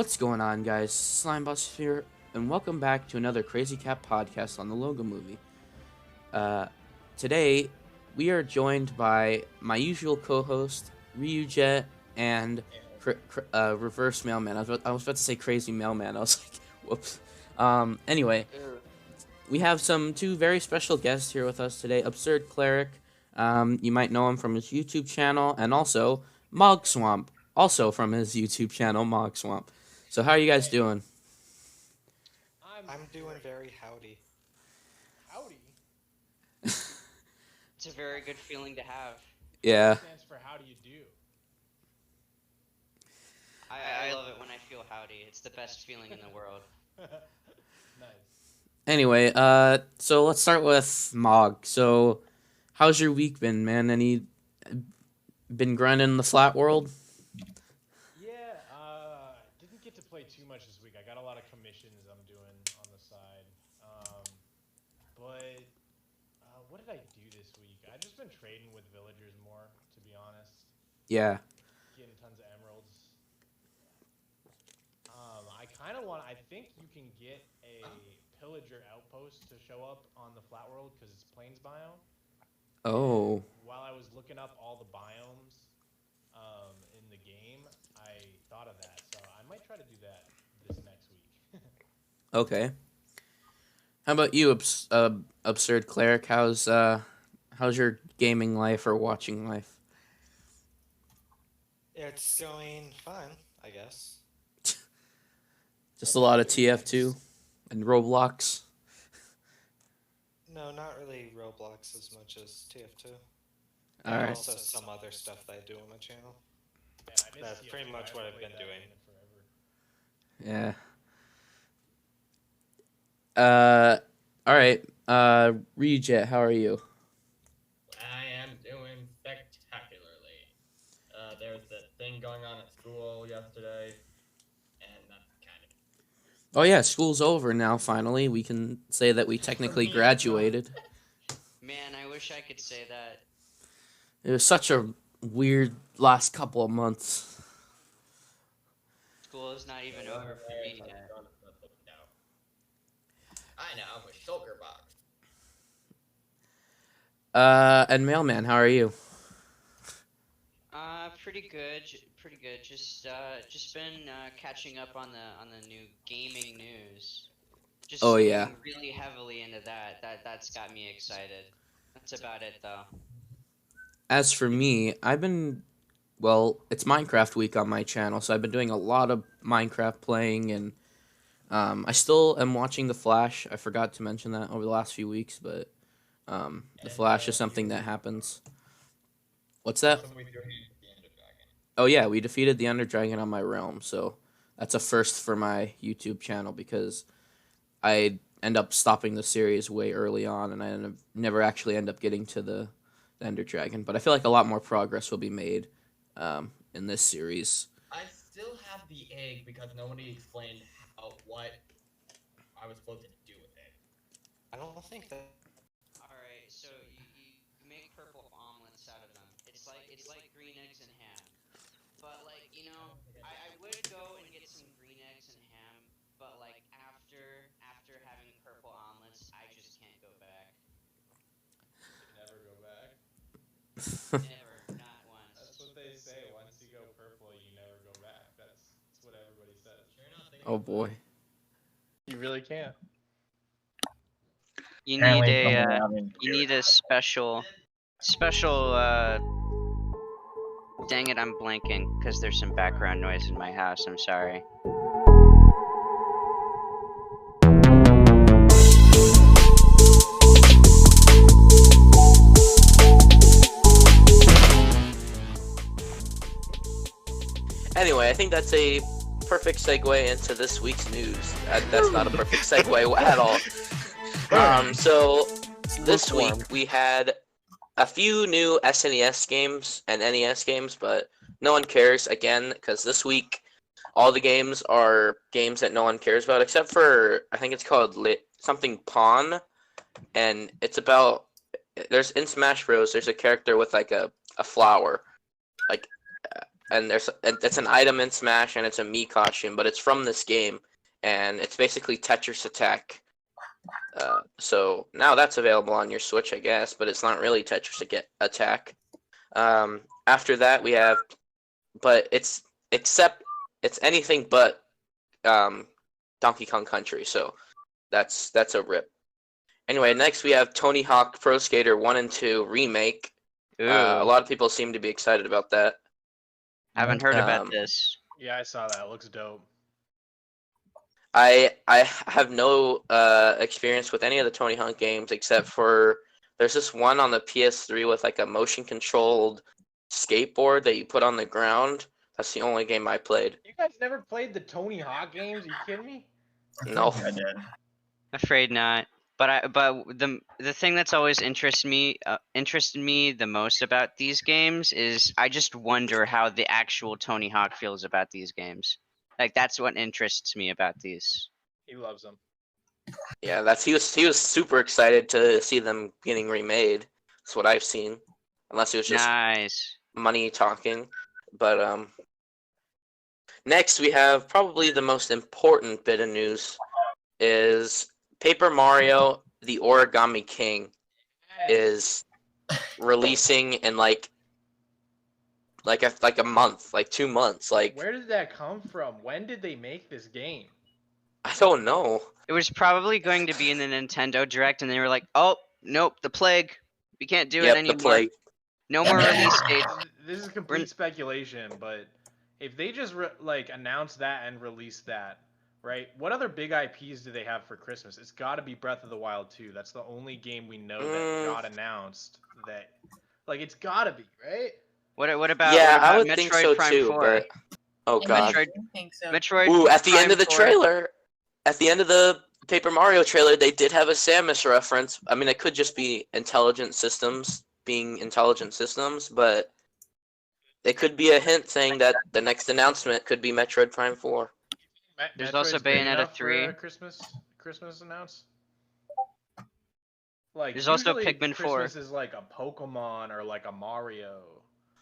What's going on, guys? Slimebus here, and welcome back to another Crazy Cat podcast on the Logo Movie. Today, we are joined by my usual co-host, Ryujet, and Reverse Mailman. I was about to say Crazy Mailman. I was like, whoops. Anyway, we have two very special guests here with us today. Absurd Cleric, you might know him from his YouTube channel, and also Mog Swamp, also from his YouTube channel, Mog Swamp. So how are you guys doing? I'm doing very howdy. Howdy. It's a very good feeling to have. Yeah. It stands for how do you do? I love it when I feel howdy. It's the best feeling in the world. Nice. Anyway, so let's start with Mog. So, how's your week been, man? Been grinding in the flat world? Yeah, didn't get to play too much this week. I got a lot of commissions I'm doing on the side. But what did I do this week? I've just been trading with villagers more, to be honest. Yeah. Getting tons of emeralds. I think you can get a pillager outpost to show up on the flat world because it's plains biome. Oh. While I was looking up all the biomes in the game, I thought of that. So I might try to do that this next week. Okay. How about you, Absurd Cleric? How's your gaming life or watching life? It's going fine, I guess. Just a lot of TF2 and Roblox. No, not really Roblox as much as TF2. All And right. also some other stuff that I do on my channel. Man, I miss That's TF2. pretty much I what haven't I've been played that doing. game in forever. Yeah. All right. Rejet, how are you? I am doing spectacularly. There was that thing going on at school yesterday, and that's kind of... Oh yeah, school's over now. Finally, we can say that we technically graduated. Man, I wish I could say that. It was such a weird last couple of months. School is not even over for me yet. I know, with Shulker Box. And Mailman, how are you? Pretty good. Pretty good. Just been catching up on the new gaming news. Just Oh, yeah. looking really heavily into that. That's got me excited. That's about it though. As for me, it's Minecraft week on my channel, so I've been doing a lot of Minecraft playing, and I still am watching The Flash. I forgot to mention that over the last few weeks, but The Flash is something that happens. What's that? Oh yeah, we defeated the Ender Dragon on my realm, so that's a first for my YouTube channel because I end up stopping the series way early on, and I never actually end up getting to the Ender Dragon. But I feel like a lot more progress will be made in this series. I still have the egg because nobody explained what I was supposed to do with it. I don't think that. Alright, so you make purple omelets out of them. It's like green eggs and ham. But like, I would go and get some green eggs and ham, but like after having purple omelets, I just can't go back. Never go back. Never, not once. That's what they say. Once you go purple, you never go back. That's what everybody says. Oh boy. You really can't. You need a special dang it, I'm blanking because there's some background noise in my house. I'm sorry. Anyway, I think that's a perfect segue into this week's news. That's not a perfect segue at all. So this week we had a few new SNES games and NES games, but no one cares again because this week all the games are games that no one cares about except for I think it's called something Pawn, and it's about there's in Smash Bros. There's a character with like a flower, like and it's an item in Smash, and it's a Mii costume, but it's from this game, and it's basically Tetris Attack. So now that's available on your Switch, I guess, but it's not really Tetris Attack. After that, we have, but it's anything but Donkey Kong Country, so that's a rip. Anyway, next we have Tony Hawk Pro Skater 1 and 2 Remake. Ooh, A lot of people seem to be excited about that. haven't heard about um, this. Yeah, I saw that. It looks dope. I have no experience with any of the Tony Hawk games except for there's this one on the PS3 with like a motion controlled skateboard that you put on the ground. That's the only game I played. You guys never played the Tony Hawk games? Are you kidding me? No. I did. Afraid not. But the thing that's always interested me the most about these games is I just wonder how the actual Tony Hawk feels about these games. Like that's what interests me about these. He loves them. Yeah, he was super excited to see them getting remade. That's what I've seen. Unless it was just Nice. money talking. But next we have probably the most important bit of news is Paper Mario the Origami King is releasing in like a month, like 2 months. Like Where did that come from? When did they make this game? I don't know. It was probably going to be in the Nintendo Direct, and they were like, "Oh, nope, the plague. We can't do it Yep, anymore. the plague. No more release dates." This is complete speculation, but if they just like announce that and release that, right? What other big IPs do they have for Christmas? It's got to be Breath of the Wild 2. That's the only game we know that got announced. That, like, it's got to be, right? What about Yeah, what about I would Metroid think so Prime too, 4? but oh god. Metroid- I think so. Metroid Ooh, at the Prime end of the 4. trailer, at the end of the Paper Mario trailer, they did have a Samus reference. I mean, it could just be intelligent systems being intelligent systems, but it could be a hint saying that the next announcement could be Metroid Prime 4. There's also Metroid's big Bayonetta enough for 3. a Christmas announce. Like, There's also usually Pikmin 4. Christmas is like a Pokemon or like a Mario.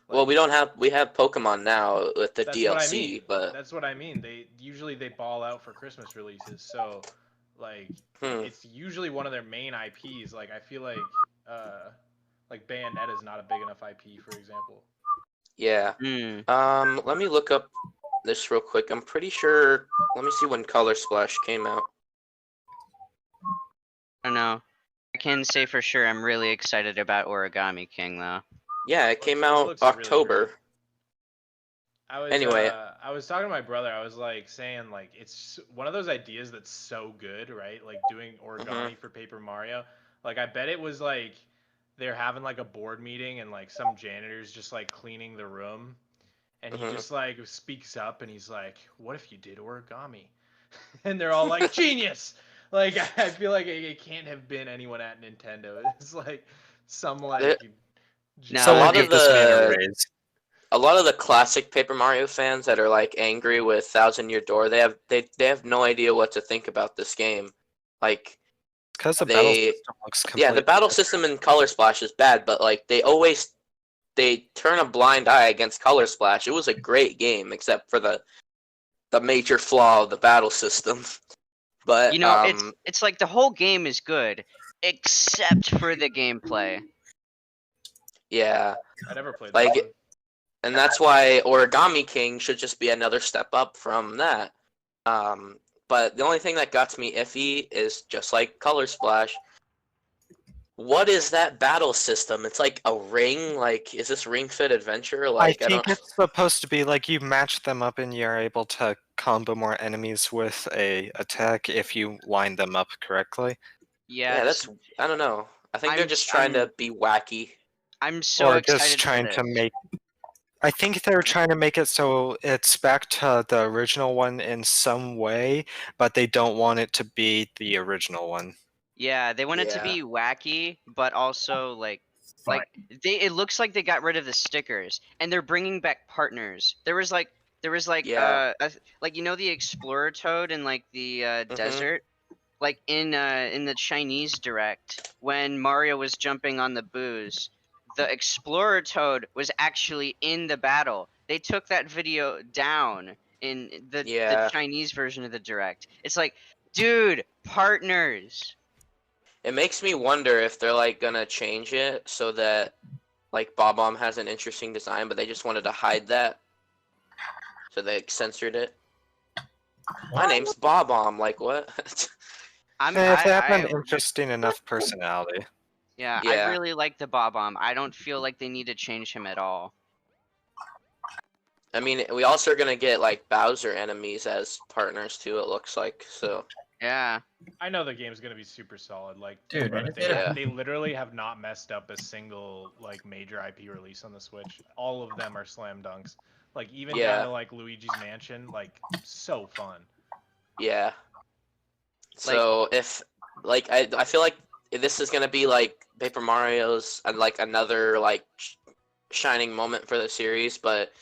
Well, Like, we have Pokemon now with the that's DLC, what I mean. but That's what I mean. They usually ball out for Christmas releases. So, like, it's usually one of their main IPs. Like, I feel like Bayonetta is not a big enough IP, for example. yeah. Hmm. Let me look up this real quick. I'm pretty sure. Let me see when Color Splash came out. I don't know. I can say for sure I'm really excited about Origami King though. Yeah, it came It out looks really October. great. Anyway. I was talking to my brother. I was like saying like it's one of those ideas that's so good, right? Like doing origami for Paper Mario. Like I bet it was like they're having like a board meeting and like some janitor's just like cleaning the room, and he just like speaks up and he's like, "What if you did origami?" And they're all like, "Genius!" Like I feel like it can't have been anyone at Nintendo. It's like some like. No, So a lot give of this man a the raise. a lot of the classic Paper Mario fans that are like angry with Thousand Year Door, they have no idea what to think about this game. Like Because the battle they system looks yeah, completely the battle different. system in Color Splash is bad, but like they turn a blind eye against Color Splash. It was a great game except for the major flaw of the battle system. But You know, it's like the whole game is good except for the gameplay. yeah, I never played like that one. and that's why Origami King should just be another step up from that. But the only thing that got me iffy is just like Color Splash. What is that battle system? It's like a ring. Like, is this Ring Fit Adventure? Like, I think it's supposed to be like you match them up and you're able to combo more enemies with a attack if you line them up correctly. Yeah, yeah, that's I don't know. I think they're I'm- just trying to be wacky. I'm so Or excited just trying for to this. make. I think they're trying to make it so it's back to the original one in some way, but they don't want it to be the original one. Yeah, they want it to Yeah. be wacky, but also like it looks like they got rid of the stickers and they're bringing back partners. There was like Yeah. like you know the Explorer Toad in like the desert, like in the Chinese Direct when Mario was jumping on the booze. The Explorer Toad was actually in the battle. they took that video down in the Yeah. Chinese version of the direct. It's like, dude, partners. It makes me wonder if they're like gonna change it so that like Bob-omb has an interesting design, but they just wanted to hide that, so they censored it. My name's Bob-omb. Like what? If they have an interesting enough personality. Yeah, I Yeah. really like the Bob-omb. I don't feel like they need to change him at all. I mean, we also are gonna get like Bowser enemies as partners too. It looks like so. Yeah. I know the game's gonna be super solid. Like, Dude, bro, I just they, did a- they literally have not messed up a single like major IP release on the Switch. All of them are slam dunks. Like even Yeah. down to like Luigi's Mansion, like so fun. Yeah. So if like I feel like this is gonna be like Paper Mario's like another like shining moment for the series, but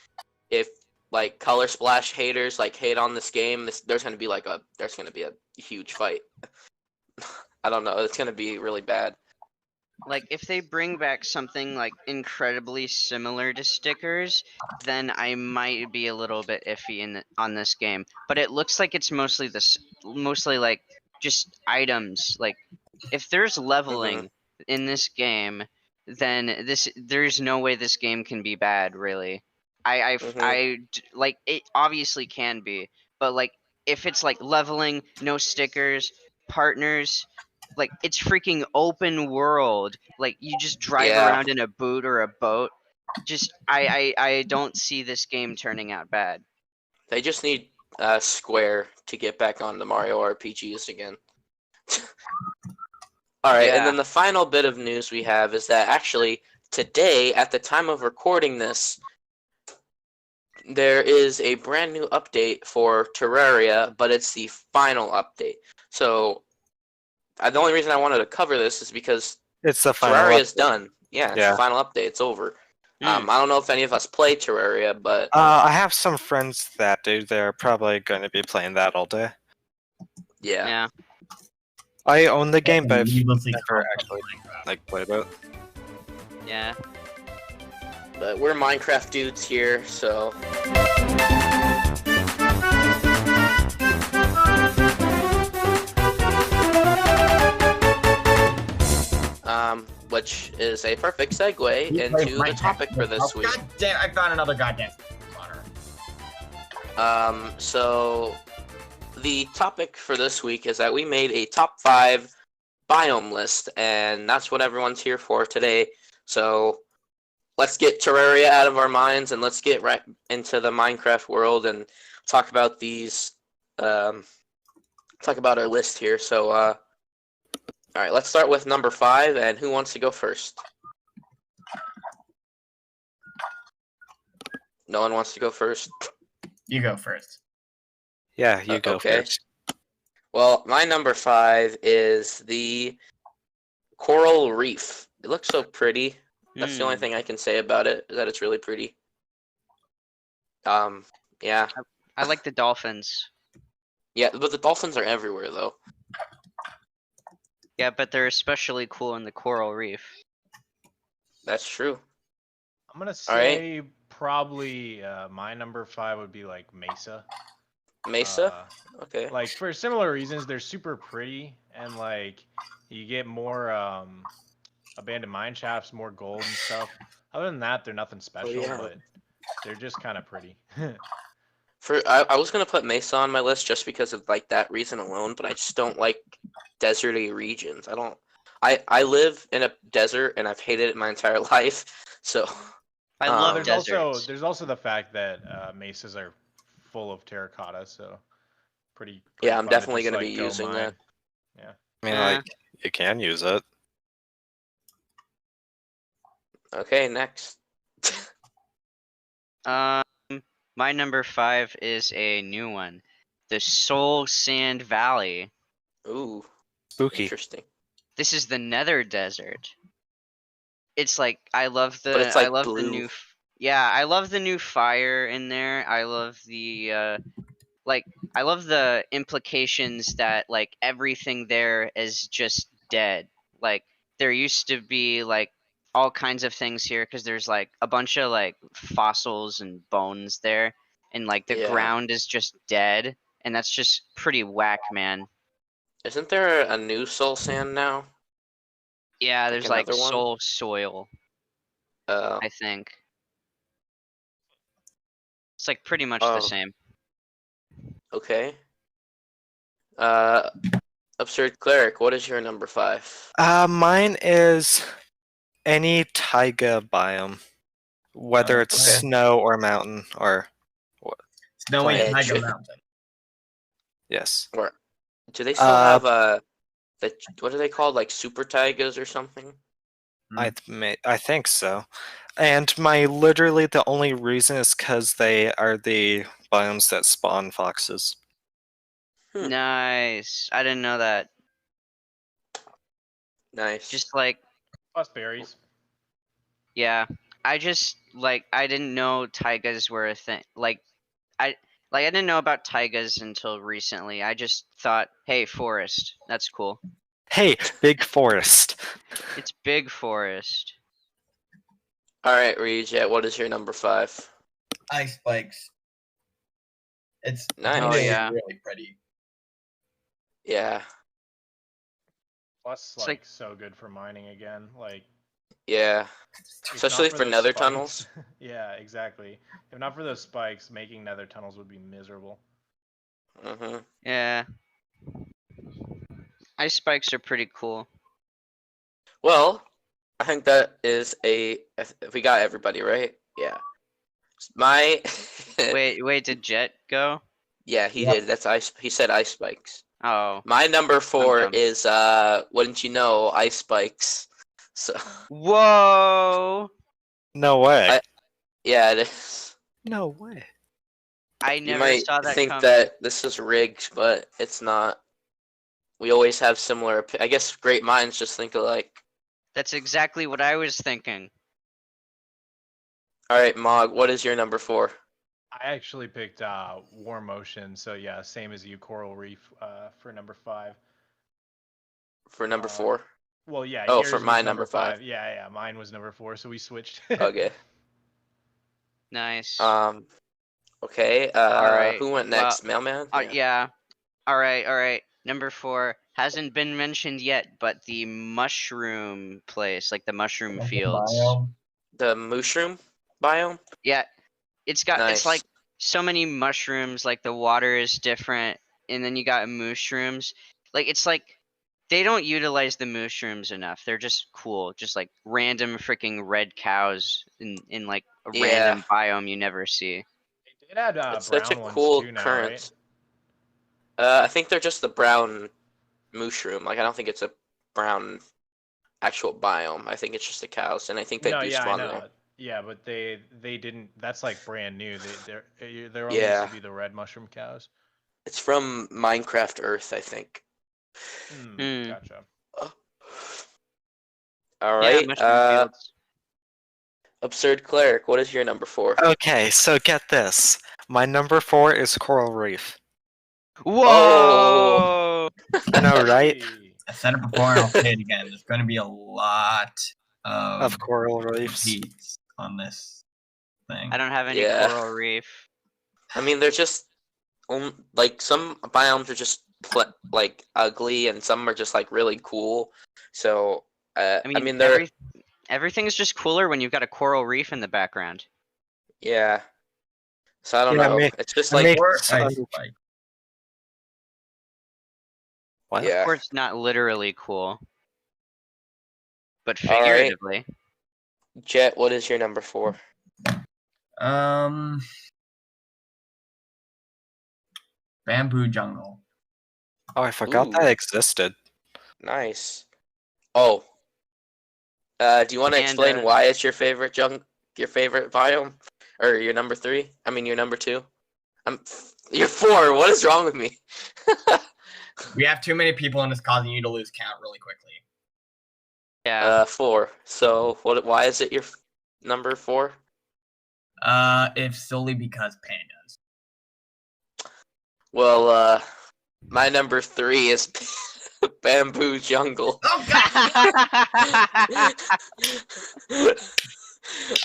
if like Color Splash haters like hate on this game, there's gonna be a huge fight. I don't know. It's gonna be really bad. Like if they bring back something like incredibly similar to stickers, then I might be a little bit iffy on this game. But it looks like it's mostly like just items. Like if there's leveling in this game, then there's no way this game can be bad, really. Like it obviously can be, but like if it's like leveling, no stickers, partners, like it's freaking open world. Like you just drive Yeah. around in a boot or a boat. Just I don't see this game turning out bad. They just need Square to get back on the Mario RPGs again. All right, and Yeah. then the final bit of news we have is that actually today, at the time of recording this, there is a brand new update for Terraria, but it's the final update. So the only reason I wanted to cover this is because It's the final Terraria is update. done. Yeah, it's Yeah. the final update. It's over. I don't know if any of us play Terraria, but I have some friends that do. They're probably going to be playing that all day. yeah. Yeah. I own the game, but I've Needlessly never complex actually Minecraft. played it. Yeah. But we're Minecraft dudes here, so which is a perfect segue into the topic for this week. God damn! I found another goddamn spawner. So the topic for this week is that we made a top 5 biome list, and that's what everyone's here for today. So let's get Terraria out of our minds and let's get right into the Minecraft world and talk about these. Talk about our list here. So, all right, let's start with number 5. And who wants to go first? No one wants to go first. You go first. Yeah, you go Okay. first. Well, my number 5 is the coral reef. It looks so pretty. That's the only thing I can say about it, is that it's really pretty. Yeah. I like the dolphins. Yeah, but the dolphins are everywhere, though. Yeah, but they're especially cool in the coral reef. That's true. I'm gonna All right. say probably my number 5 would be like Mesa. Mesa? Okay. Like for similar reasons, they're super pretty and like you get more abandoned mine shafts, more gold and stuff. Other than that, they're nothing special, yeah. but they're just kind of pretty. I was gonna put Mesa on my list just because of like that reason alone, but I just don't like deserty regions. I live in a desert and I've hated it my entire life. So I love there's deserts. there's also the fact that mesas are full of terracotta, so pretty yeah, I'm fun to definitely just, gonna like, be go using mine. that. Yeah. I mean, Yeah. like, you can use it. Okay, next. My number 5 is a new one, the Soul Sand Valley. Ooh, Spooky. interesting. This is the Nether Desert. It's like I love the But it's, like, I love blue. the new yeah, I love the new fire in there. I love the I love the implications that like everything there is just dead. Like there used to be like all kinds of things here because there's like a bunch of like fossils and bones there, and like the Yeah. ground is just dead, and that's just pretty whack, man. Isn't there a new soul sand now? Yeah, Like there's like another one? soul soil, Oh. I think. It's like pretty much the Oh. same. Okay. Absurd Cleric, what is your number 5? Mine is any taiga biome, whether it's Okay. snow or mountain or Snowy Edge. Tiger Mountain. yes. Or do they still have what are they called? Like super taigas or something? I think so. And my literally the only reason is because they are the biomes that spawn foxes. Nice. I didn't know that. Nice. Just like, Plus berries. yeah. I just like I didn't know taigas were a thing. I I didn't know about taigas until recently. I just thought, hey, forest. That's cool. Hey, big forest. It's big forest. Alright, Rejet, what is your number 5? Ice spikes. It's Nice. Oh, really, yeah. really pretty. Yeah. Plus, It's like like- so good for mining again. Like Yeah. if Especially not for those nether spikes- tunnels. Yeah, exactly. If not for those spikes, making nether tunnels would be miserable. Mm-hmm. Yeah. Ice spikes are pretty cool. Well, I think that is if we got everybody, right? Yeah. My Wait, did Jet go? Yeah, he Yep. did. That's ice. He said ice spikes. Oh. My number 4 dumb. is wouldn't you know, ice spikes. So Whoa! No way. yeah, it is. No way. I You never might saw that think coming. that this is rigged, but it's not. We always have similar. I guess great minds just think alike. That's exactly what I was thinking. All right, Mog, what is your number 4? I actually picked Warm Ocean, so yeah, same as you, Coral Reef, for number 5. For number Uh, 4? Well, yeah, Oh, yours for was my number number 5. Yeah, mine was number 4, so we switched. Okay. Nice. Okay. Alright. Who went Well, next? Mailman? yeah. Alright. Number 4 hasn't been mentioned yet, but the mushroom place, like the mushroom fields. The mushroom biome? Yeah, it's Nice. like so many mushrooms, like the water is different, and then you got mushrooms. Like it's like they don't utilize the mushrooms enough. They're just cool, just like random freaking red cows in like a Yeah. random biome you never see. They did add It's such a brown ones cool too now, current. right? I think they're just the brown mushroom. Like I don't think it's a brown actual biome. I think it's just the cows, and I think they No, do yeah, I spawn know. there. Yeah, but they didn't. That's like brand new. There only used Yeah. to be the red mushroom cows. It's from Minecraft Earth, I think. Gotcha. All Yeah, right. mushroom fields. Absurd Cleric, what is your number 4? Okay, so get this. My number 4 is coral reef. Whoa! I know, right? Hey. I said it before and I'll say it again. There's going to be a lot Of coral reefs. repeats on this thing. I don't have any Yeah. coral reef. I mean, they're just like some biomes are just like ugly, and some are just like really cool. So I mean, they're everything's just cooler when you've got a coral reef in the background. yeah. So I don't Yeah, know. It's just I like make- Or Makes ice under- spike. What? yeah. Of course, not literally cool, but All right. figuratively. Jet, what is your number 4? Bamboo jungle. Oh, I forgot Ooh. that existed. Nice. Oh. Do you want to explain And, why it's your favorite biome, or your number 3? I mean, your number 2. You're 4. What is wrong with me? We have too many people and it's causing you to lose count really quickly. Yeah. 4. So what? Why is it your number 4? If solely because pandas. Well, my number 3 is Bamboo jungle. Oh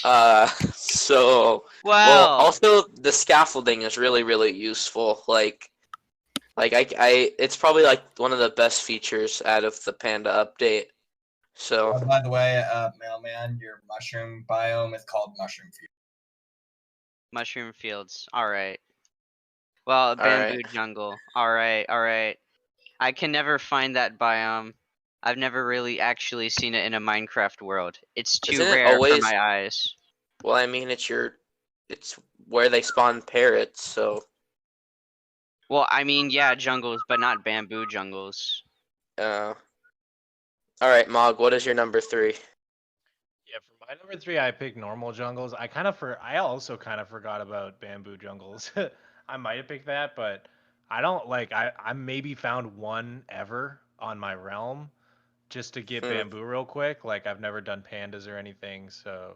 god! So well, Well, also the scaffolding is really really useful. Like it's probably like one of the best features out of the Panda update. So By the way, mailman, your mushroom biome is called mushroom field. mushroom fields. All right. Well, all right, bamboo jungle. All right, all right. I can never find that biome. I've never really actually seen it in a Minecraft world. It's too isn't it rare for always? my eyes. Well, I mean it's where they spawn parrots. So Well, I mean, yeah, jungles, but not bamboo jungles. all right, Mog. What is your number 3? Yeah, for my number 3, I picked normal jungles. I also kind of forgot about bamboo jungles. I might have picked that, but I don't like. I maybe found one ever on my realm just to get Hmm. bamboo real quick. Like I've never done pandas or anything, so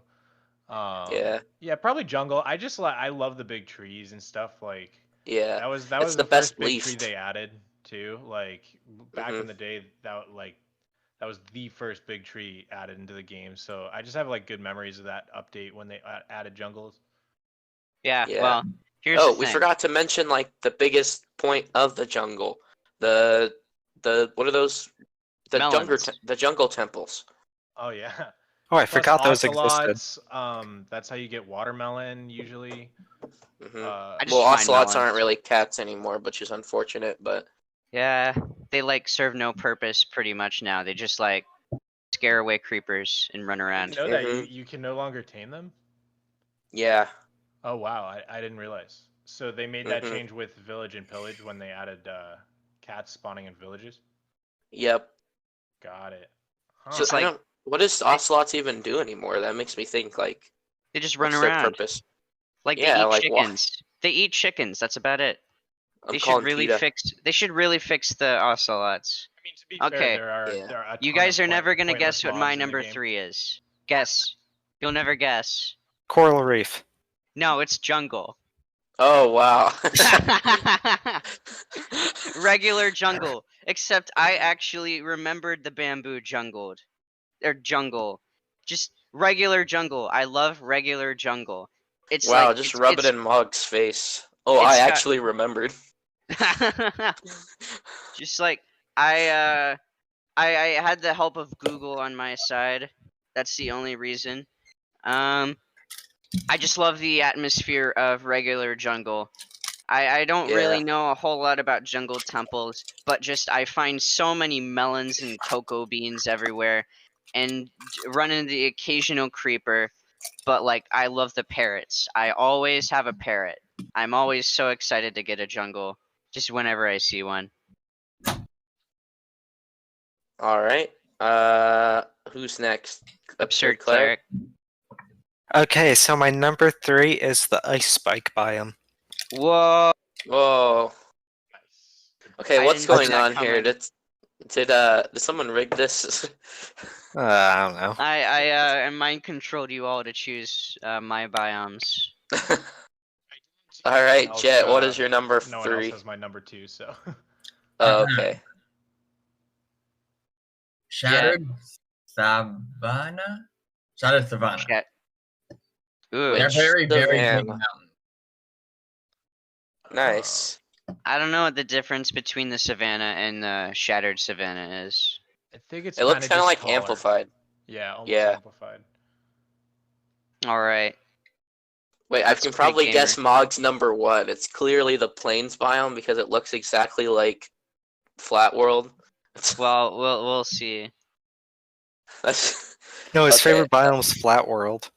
Yeah, yeah, probably jungle. I love the big trees and stuff. Like yeah. that It's was the the best first big tree leafed. they added too. Like back Hmm. in the day, that was the first big tree added into the game. So I just have like good memories of that update when they added jungles. Yeah, Yeah. well, here's the Oh, we thing. forgot to mention like the biggest point of the jungle. The what are those? Melons. The jungle temples. Oh yeah. Oh, I Plus forgot those existed. ocelots. That's how you get watermelon usually. Hmm. I Well, just find ocelots melons. aren't really cats anymore, which is unfortunate. But Yeah, they like serve no purpose pretty much now. They just like scare away creepers and run I didn't around. know that hmm, you can no longer tame them. yeah. Oh wow, I didn't realize. So they made that Hmm. change with Village and Pillage when they added cats spawning in villages. Yep. Got it. So Huh. It's I like don't. What does they, ocelots even do anymore? That makes me think like, they just run what's their around. purpose? Like they Yeah, eat like why? chickens. They eat chickens. That's about it. I'm calling PETA. They should really fix the ocelots. I mean, to be fair, Okay, Yeah. there are a you ton of guys are never gonna pointless guess what my mobs in the number game. 3 is. Guess. You'll never guess. Coral Reef. No, it's jungle. Oh wow. Regular jungle. Except I actually remembered the bamboo jungle. Or jungle. Just regular jungle. I love regular jungle. It's Wow, like just rub it in Mog's face. Oh, I it's got actually remembered. just like I had the help of Google on my side. That's the only reason. Um I just love the atmosphere of regular jungle. I don't Yeah. really know a whole lot about jungle temples, but just I find so many melons and cocoa beans everywhere and run into the occasional creeper, but like I love the parrots. I always have a parrot. I'm always so excited to get a jungle just whenever I see one. All right. Who's next? Absurd cleric. Okay, so my number 3 is the ice spike biome. Whoa. Whoa. Nice. Okay, I what's didn't see going that on here? coming. Did someone rig this? I don't know. I mind controlled you all to choose my biomes. All No one right, else, Jet. What is your number no one else 3? has my number 2, so. Oh, okay. Shattered Savannah? Shattered Savannah. Shit. Ooh. They're Which very, very big Savannah? mountains. Nice. I don't know what the difference between the savannah and the shattered savannah is. I think it's It looks kind kind of of like taller. amplified. Yeah, almost Yeah. amplified. All right. Wait, I That's can pretty probably gamer. guess Mog's number 1. It's clearly the plains biome because it looks exactly like Flat World. Well, we'll see. That's No, his okay. favorite biome's Flat World.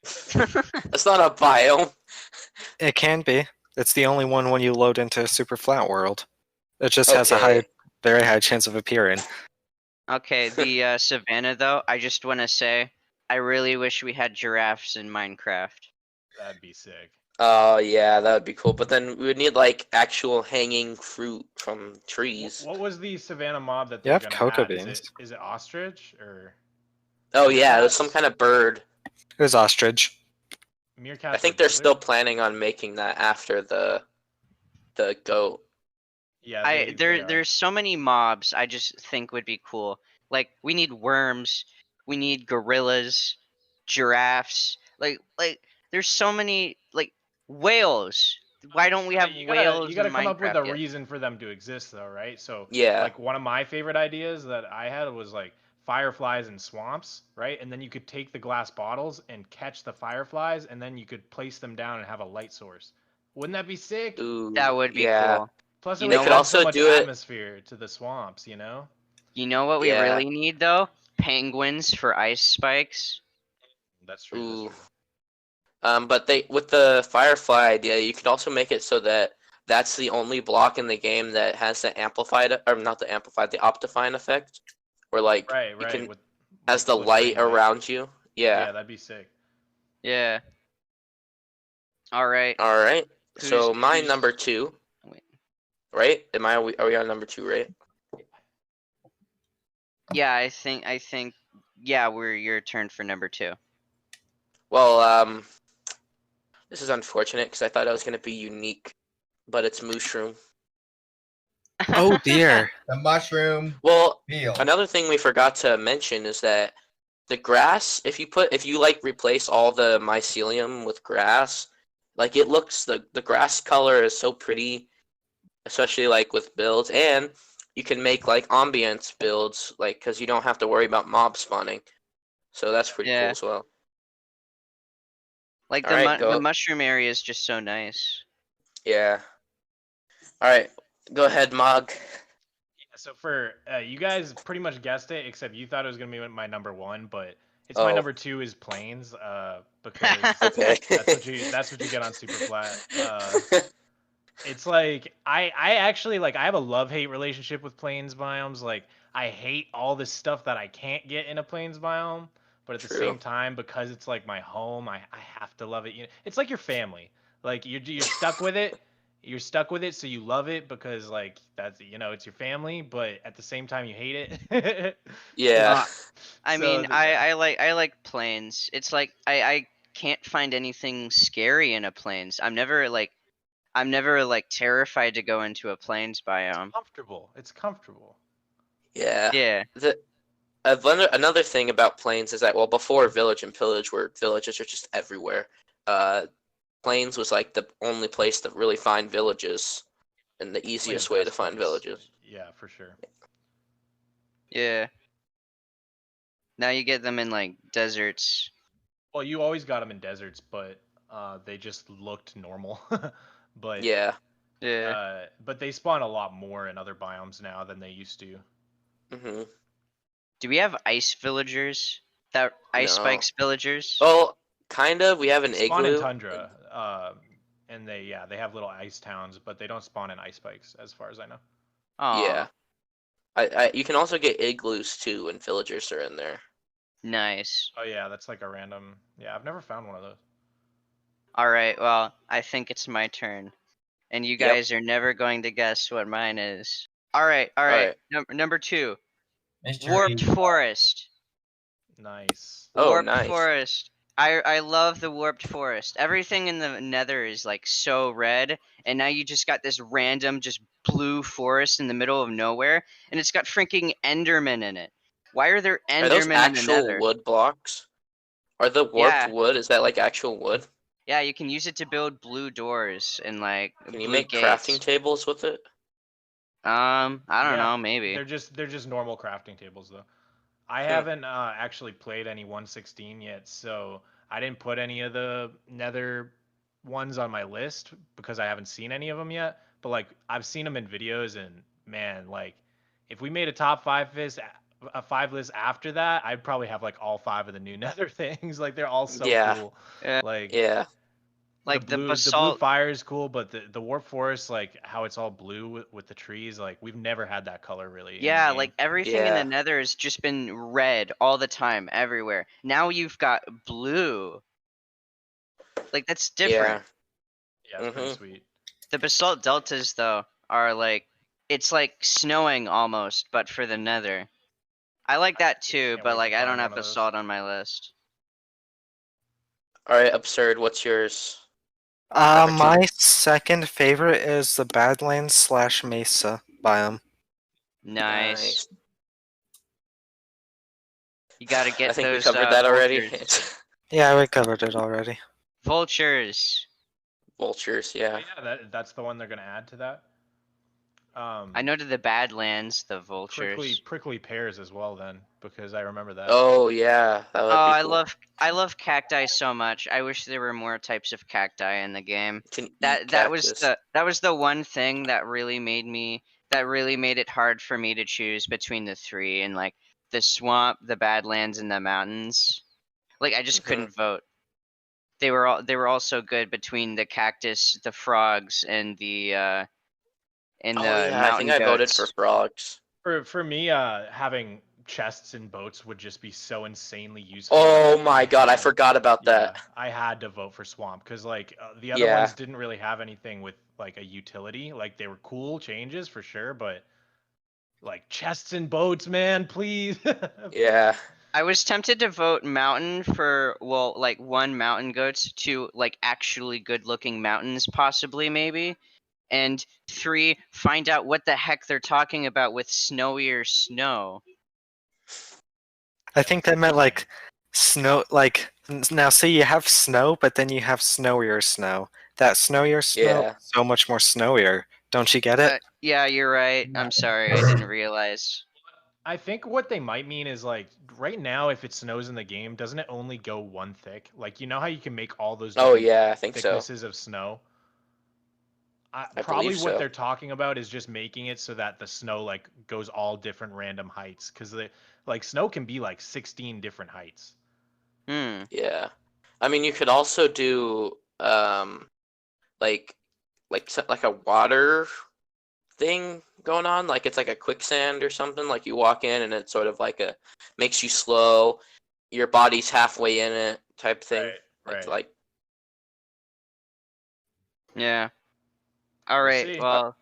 That's not a biome. It can be. It's the only one when you load into Super Flat World. It just has a Okay. very high chance of appearing. Okay, the savannah though, I just want to say, I really wish we had giraffes in Minecraft. That'd be sick. Oh yeah, that would be cool. But then we would need like actual hanging fruit from trees. What was the savannah mob that You they're have gonna cocoa add? beans. Is it ostrich or Oh yeah, there's meerkats? some kind of bird. It was ostrich. Meerkats I think were they're deadly? still planning on making that after the goat. Yeah, they are. There's so many mobs I just think would be cool. Like we need worms, we need gorillas, giraffes. Like there's so many like whales. Why don't we have You whales in gotta come up with Minecraft a yet? reason for them to exist though, right? So Yeah. like one of my favorite ideas that I had was like fireflies in swamps, right? And then you could take the glass bottles and catch the fireflies, and then you could place them down and have a light source. Wouldn't that be sick? Ooh, That would be yeah. cool. Plus, it You would They know could add what? so also much do it. atmosphere to the swamps, you know? You know what we Yeah. really need though? Penguins for ice spikes. That's true. That's Ooh. true. But they with the Firefly idea, you could also make it so that that's the only block in the game that has the amplified, or not the amplified, the optifine effect, where like Right, you right. can With has like the light flickering light. around you. Yeah. Yeah, that'd be sick. Yeah. All right. All right. Who's So my who's? number 2, Wait. right? Are we on number 2, right? Yeah, I think. Yeah, we're your turn for number 2. Well, this is unfortunate because I thought I was gonna be unique, but it's mushroom. Oh dear. The mushroom Well, field. another thing we forgot to mention is that the grass, if you like replace all the mycelium with grass, like it looks the grass color is so pretty, especially like with builds, and you can make like ambience builds, like because you don't have to worry about mob spawning. So that's pretty cool Yeah. as well. Like All right, the go. mushroom area is just so nice. Yeah. All right, go ahead, Mog. Yeah, so for you guys pretty much guessed it, except you thought it was gonna be my number one, but it's my Oh, number two is planes, because okay. that's what you get on super flat. It's like I actually like I have a love hate relationship with plains biomes. Like I hate all the stuff that I can't get in a plains biome, but at the True. same time, because it's like my home, I have to love it. It's like your family. Like you're stuck with it. You're stuck with it, so you love it because like that's it's your family, but at the same time you hate it. Yeah. Uh, I So mean, I like planes. It's like I can't find anything scary in a plains. I'm never like terrified to go into a plains biome. comfortable. It's comfortable. Yeah. Yeah. The another thing about plains is that, well, before village and pillage, where villages are just everywhere, plains was like the only place to really find villages and the Definitely the easiest way to best find place. villages. Yeah, for sure. Yeah. Now you get them in like deserts. Well, you always got them in deserts, but they just looked normal. but Yeah. Yeah. but they spawn a lot more in other biomes now than they used to. Mhm. Do we have ice villagers? That ice No. spikes villagers? Well, kind of. We have an They spawn in igloo. tundra, and they have little ice towns, but they don't spawn in ice spikes, as far as I know. Yeah. Aw, You can also get igloos too when villagers are in there. nice. Oh yeah, that's like a random. Yeah, I've never found one of those. Alright, well, I think it's my turn. And you Yep. guys are never going to guess what mine is. Alright, All right. Number 2. Mystery. Warped Forest. Nice. Oh, Warped nice. Forest. I love the Warped Forest. Everything in the Nether is like so red, and now you just got this random just blue forest in the middle of nowhere, and it's got freaking Endermen in it. Why are there Are those Endermen in the actual Nether? wood blocks? Are the warped Yeah, wood? Is that like actual wood? yeah, you can use it to build blue doors and like Can you blue make crafting gates. tables with it? I don't Yeah, know, maybe. they're just normal crafting tables though. I Hmm. haven't actually played any 116 yet, so I didn't put any of the Nether ones on my list because I haven't seen any of them yet. But like I've seen them in videos, and man, like if we made a top five list, a five list after that, I'd probably have like all five of the new Nether things. Like they're all so Yeah. cool. Yeah, Like Yeah. like the the blue basalt. fire is cool, but the warp forest, like how it's all blue with the trees, like we've never had that color really in the Yeah, game. like everything in the Yeah. Nether has just been red all the time, everywhere. Now you've got blue. Like that's different. Yeah. Yeah, it's pretty Mhm. sweet. The basalt deltas though are like it's like snowing almost, but for the Nether. I like that too, Can't but wait to like I don't find have one of those. basalt on my list. All right, absurd. What's yours? My second favorite is the Badlands / Mesa biome. Nice. You gotta I get think we those covered that already. vultures. Yeah, we covered it already. Vultures. Vultures, Oh, yeah. yeah, that's the one they're gonna add to that. I know to the Badlands, the vultures. Prickly pears as well then, because I remember that. Oh yeah, that would Oh, be I cool. love cacti so much. I wish there were more types of cacti in the game. You can eat That was cactus. the one thing that really made it hard for me to choose between the three, and like the swamp, the Badlands, and the mountains. Like I just Mhm. couldn't vote. They were all so good between the cactus, the frogs, and the Oh yeah, I think mountain I voted for goats. frogs. For me, having chests and boats would just be so insanely useful. Oh that my god, I forgot about yeah, that. I had to vote for swamp because like the other Yeah. ones didn't really have anything with like a utility. Like they were cool changes for sure, but like chests and boats, man, please. Yeah. I was tempted to vote mountain for, well, like one mountain goats, two like actually good looking mountains, possibly maybe, and three find out what the heck they're talking about with snowier snow. I think that meant like snow. Like now, see, you have snow, but then you have snowier snow. That snowier snow, Yeah. so much more snowier. Don't you get it? Yeah, you're right. I'm sorry, I didn't realize. I think what they might mean is like right now, if it snows in the game, doesn't it only go one thick? Like you know how you can make all those Oh different yeah, I think so. thicknesses of snow. I Probably believe what so. they're talking about is just making it so that the snow like goes all different random heights because like snow can be like 16 different heights. Yeah. I mean, you could also do like like a water thing going on, like it's like a quicksand or something. Like you walk in and it's sort of like a makes you slow. Your body's halfway in it type thing. Right. Like Yeah. All We'll right. see. Well,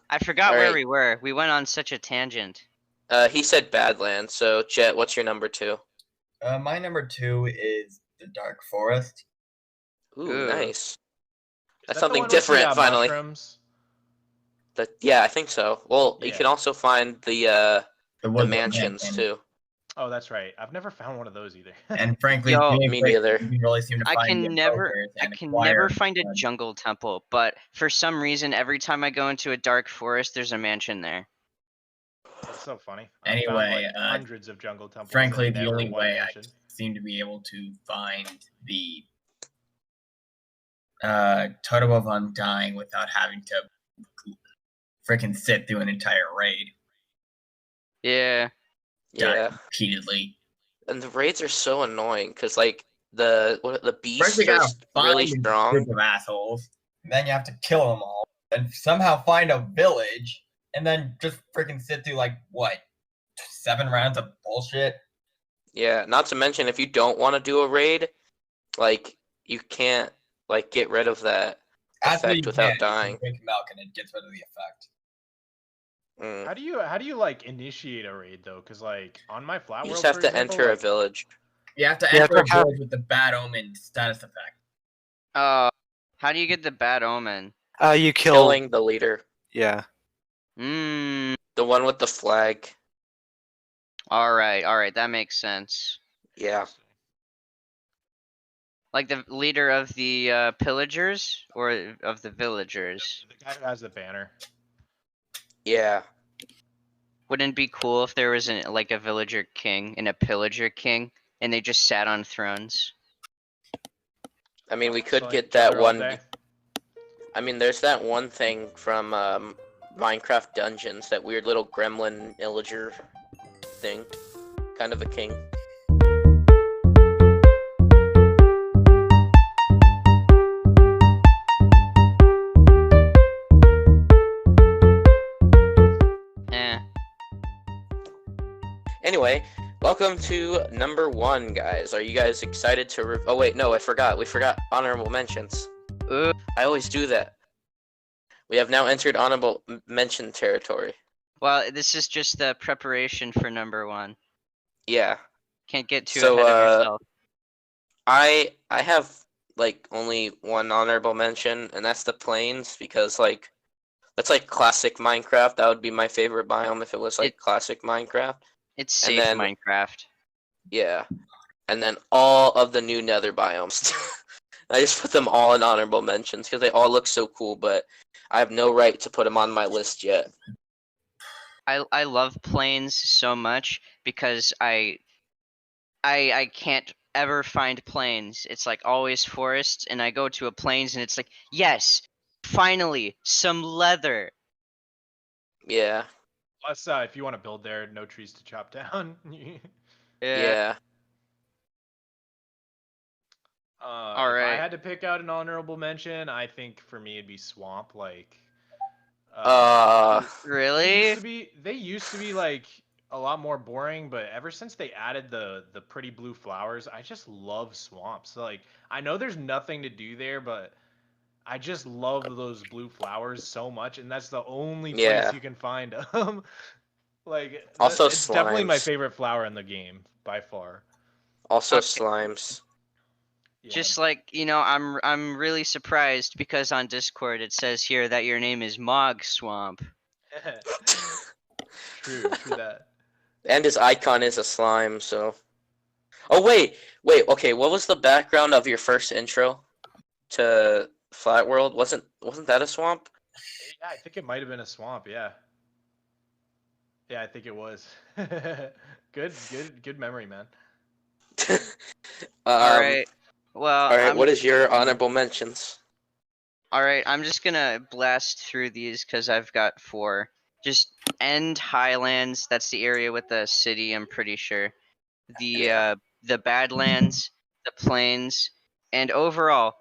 I forgot all where right. we were. We went on such a tangent. He said Badlands. So Jet, what's your number 2? My number 2 is the Dark Forest. Ooh, nice. Is That's that the something one with the, different finally. mushrooms? Yeah, I think so. Well, you Yeah. can also find the Woodland mansions Mansion. too. Oh, that's right. I've never found one of those either. And frankly, Yo, the Me place neither. you can really seem to I find the can never invokers I and can acquire never find a them. jungle temple, but for some reason every time I go into a dark forest there's a mansion there. That's so funny. Anyway, I found like hundreds of jungle temples. Frankly, and the never only one way mansion. I seem to be able to find the Totem of Undying without having to freaking sit through an entire raid. Yeah. Yeah. Repeatedly. And the raids are so annoying because like the beasts First, you are gotta really find a strong. group of assholes, then you have to kill them all, and somehow find a village, and then just freaking sit through like what 7 rounds of bullshit. Yeah, not to mention if you don't want to do a raid, like you can't like get rid of that Actually, effect you without can. dying. You drink milk and it gets rid of the effect. Mm. How do you like initiate a raid though? Because like on my flat You world, just have for to example, enter a like, village. You have to You have enter to a have- village with the bad omen status effect. How do you get the bad omen? You kill. Killing the leader, Yeah. Mmm. the one with the flag. Alright, that makes sense. Yeah. Like the leader of the pillagers or of the villagers? the guy who has the banner. Yeah. Wouldn't it be cool if there was like a villager king and a pillager king and they just sat on thrones? I mean, we could Killing get each other that all one. day. I mean, there's that one thing from Minecraft Dungeons, that weird little gremlin illager thing, kind of a king. Eh. Anyway, welcome to number 1, guys. Are you guys excited to? Oh wait, no, I forgot. We forgot honorable mentions. Ooh. I always do that. We have now entered honorable mention territory. Well, this is just the preparation for number 1. Yeah. Can't get too So, ahead of yourself. I have like only one honorable mention, and that's the plains because like that's like classic Minecraft. That would be my favorite biome if it was like classic Minecraft. It's And safe then Minecraft. yeah, and then all of the new Nether biomes. I just put them all in honorable mentions because they all look so cool, but I have no right to put them on my list yet. I love plains so much because I can't ever find plains. It's like always forests, and I go to a plains, and it's like, yes, finally some leather. Yeah, Plus, if you want to build there, no trees to chop down. yeah. If I Alright. had to pick out an honorable mention, I think for me it'd be swamp. Like, Uh, Really? they used to be like a lot more boring, but ever since they added the pretty blue flowers, I just love swamps. Like, I know there's nothing to do there, but I just love those blue flowers so much, and that's the only place yeah. you can find them. Like, Also it's definitely my slimes. favorite flower in the game by far. Also Okay. slimes. Yeah. Just like, I'm really surprised because on Discord it says here that your name is Mog Swamp. True that. And his icon is a slime, so. Oh wait. Okay, what was the background of your first intro to Flat World? Wasn't that a swamp? Yeah, I think it might have been a swamp. Yeah. Yeah, I think it was. Good memory, man. Alright. Well, All right. What is your honorable mentions? Alright, I'm just gonna blast through these because I've got 4. Just End Highlands, that's the area with the city, I'm pretty sure. The Badlands, the Plains, and overall,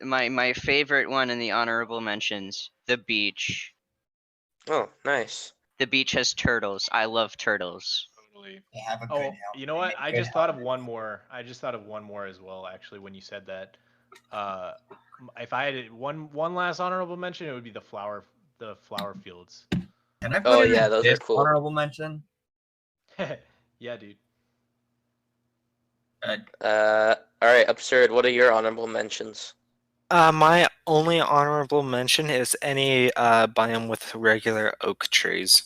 my favorite one in the honorable mentions, the beach. Oh, nice. The beach has turtles. I love turtles. Totally. They have a good Oh, health. you know They what? make I good just thought of health. one more. I just thought of one more as well. Actually, when you said that, uh, if I had one last honorable mention, it would be the flower fields. Can I put Oh in yeah, those are this cool. honorable mention? Yeah, dude. All right, absurd. What are your honorable mentions? My only honorable mention is any biome with regular oak trees.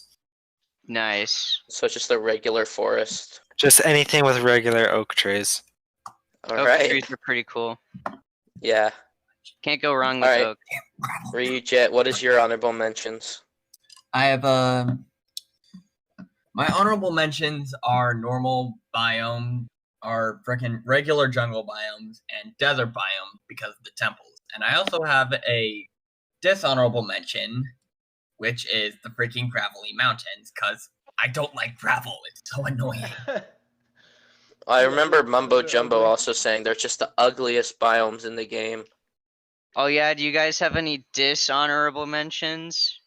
Nice. So just a regular forest. Just anything with regular oak trees. All Oak right. trees are pretty cool. Yeah. Can't go wrong All with right. oak. Ryujet, what is your honorable mentions? I have my honorable mentions are normal biome, are freaking regular jungle biomes, and desert biome because of the temples. And I also have a dishonorable mention, which is the freaking gravelly mountains, because I don't like gravel. It's so annoying. I remember Mumbo they're Jumbo ugly. also saying they're just the ugliest biomes in the game. Oh yeah, do you guys have any dishonorable mentions?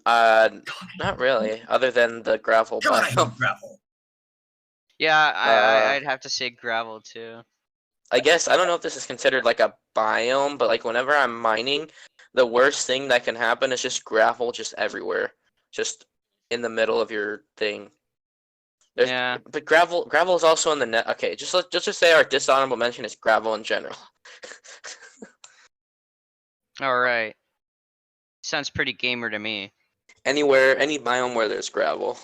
Not really, other than the gravel God, I hate biome. gravel. Yeah, I'd have to say gravel too. I guess I don't know if this is considered like a biome, but like whenever I'm mining, the worst thing that can happen is just gravel just everywhere, just in the middle of your thing. Yeah. But gravel is also in the net. Okay, let's just say our dishonorable mention is gravel in general. Alright. Sounds pretty gamer to me. Anywhere, any biome where there's gravel.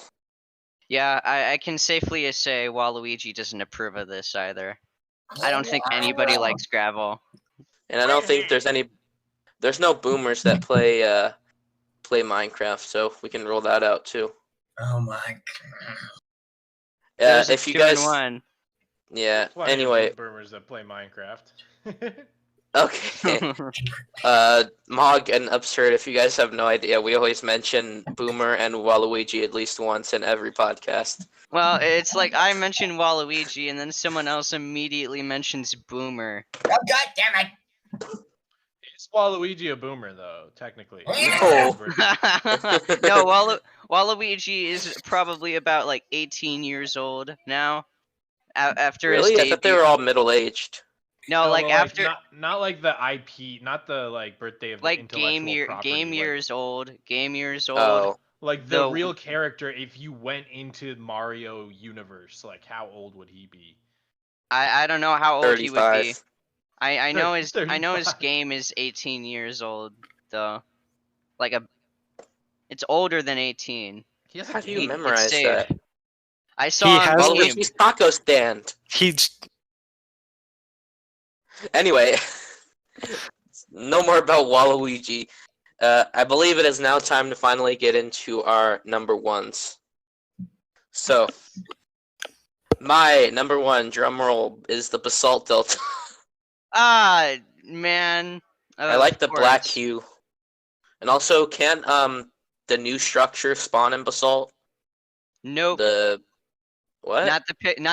Yeah, I can safely say Waluigi doesn't approve of this either. I don't think anybody likes gravel. And I don't think there's no boomers that play Minecraft, so we can roll that out too. Oh my god. There's a If you 2 guys, in 1. yeah. Plenty Anyway, of boomers that play Minecraft. okay. Mog and Absurd, if you guys have no idea, we always mention Boomer and Waluigi at least once in every podcast. Well, it's like I mention Waluigi and then someone else immediately mentions Boomer. Oh god damn it! Is Waluigi a boomer though? Technically. No. No, Waluigi is probably about like 18 years old now. After his Really? I thought they debut. were all middle-aged. No, like but, after not like the IP, not the like birthday of the like intellectual property. game like, years old. Game years old. Oh, Like the The- real character, if you went into Mario universe, like how old would he be? I don't know how old he would be. 35. I know his 35. game is 18 years old though. Like it's older than 18. He has a How do you game. It's memorize saved. that? I He saw a has meme. Waluigi's taco stand. He Anyway, no more about Waluigi. I believe it is now time to finally get into our number ones. So, my number one drum roll is the Basalt Delta. Ah, man. I like Of the black course. hue, and also can't the new structure spawn in Basalt? Nope. The what? Not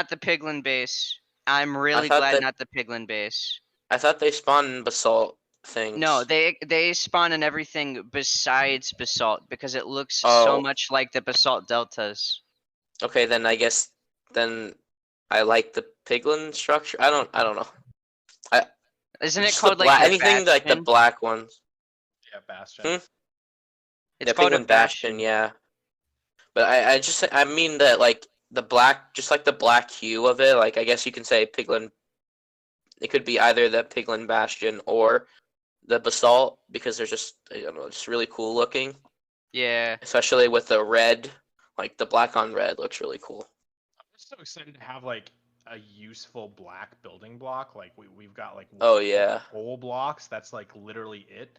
the piglin base. I'm really thought glad that- not the piglin base. I thought they spawn in Basalt things. No, they spawn in everything besides basalt because it looks so Oh. much like the basalt deltas. Okay, then I guess then I like the piglin structure. I don't know. Isn't it Just called the like the anything like the bastion? black ones? Yeah, Bastion. Hmm? It's Yeah, called a Piglin Bastion, yeah. But I mean that like the black, just like the black hue of it. Like I guess you can say Piglin. It could be either the Piglin Bastion or the Basalt because they're just, I don't know, just really cool looking. Yeah. Especially with the red, like the black on red looks really cool. I'm just so excited to have like a useful black building block. Like we've got like Oh yeah, coal blocks. That's like literally it.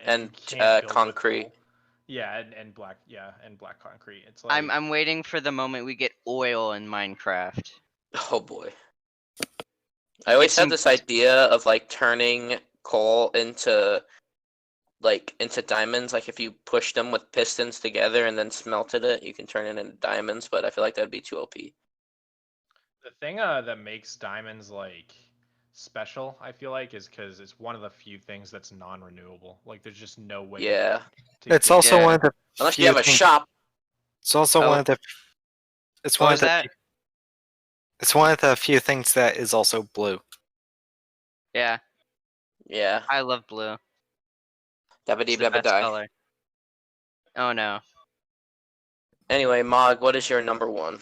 and you can't build with concrete. coal. Yeah, and black. Yeah, and black concrete. It's like I'm waiting for the moment we get oil in Minecraft. Oh boy. I always had some- this idea of like turning coal into diamonds. Like if you pushed them with pistons together and then smelted it, you can turn it into diamonds. But I feel like that'd be too OP. the thing that makes diamonds like special. I feel like is because it's one of the few things that's non-renewable. Like there's just no way. Yeah, to It's get- also Yeah. one of the unless few you have a things- shop. It's also Oh. one of the. It's What one was of the. that? It's one of the few things that is also blue. Yeah, Yeah, I love blue. dabba It's dee the dabba best die. color. Oh no. Anyway, Mog, what is your number one?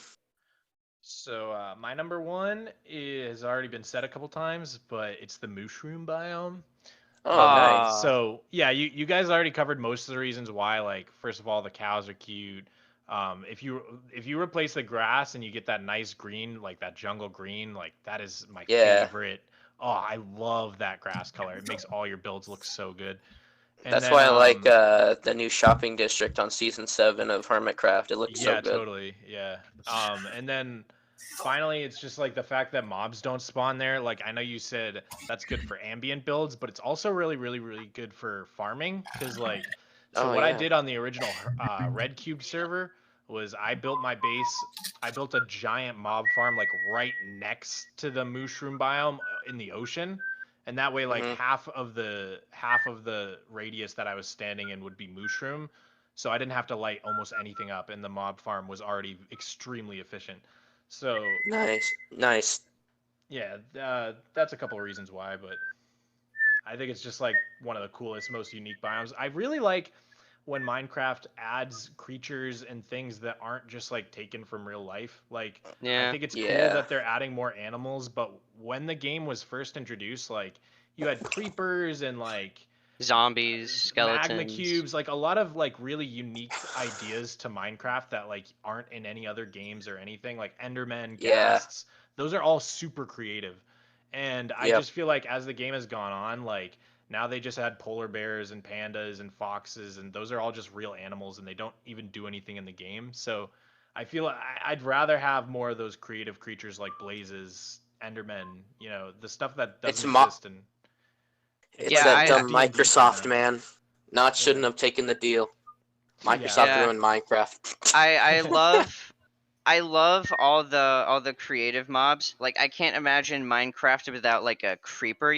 So my number one has already been said a couple times, but it's the mushroom biome. Oh, Ah. nice. So yeah, you guys already covered most of the reasons why. Like first of all, the cows are cute. If you replace the grass and you get that nice green, like that jungle green, like that is my Yeah. favorite. Oh, I love that grass color. It makes all your builds look so good. And That's then, why I like the new shopping district on season 7 of Hermitcraft. It looks so yeah, good. totally. Yeah. And then finally, it's just like the fact that mobs don't spawn there. Like I know you said that's good for ambient builds, but it's also really, really, really good for farming. Because like, so Oh, what I yeah. did on the original Red Cube server was I built my base. I built a giant mob farm like right next to the mushroom biome in the ocean. And that way, like Mhm. half of the radius that I was standing in would be mushroom, so I didn't have to light almost anything up, and the mob farm was already extremely efficient. So Nice. yeah, that's a couple of reasons why, but I think it's just like one of the coolest, most unique biomes. I really like when Minecraft adds creatures and things that aren't just like taken from real life. Like I Yeah. think it's cool Yeah. that they're adding more animals, but when the game was first introduced, like you had creepers and like Zombies, skeletons. magma cubes, like a lot of like really unique ideas to Minecraft that like aren't in any other games or anything, like Endermen, Yeah. ghasts. Those are all super creative. And I Yep. just feel like as the game has gone on, like now they just add polar bears and pandas and foxes, and those are all just real animals and they don't even do anything in the game. So I feel I'd rather have more of those creative creatures like blazes, Endermen, the stuff that It's doesn't mo- exist in It's Yeah, that dumb D&D kind Microsoft, of. man. Not shouldn't have taken the deal. Microsoft Yeah. ruined Minecraft. I love all the creative mobs. Like I can't imagine Minecraft without like a creeper,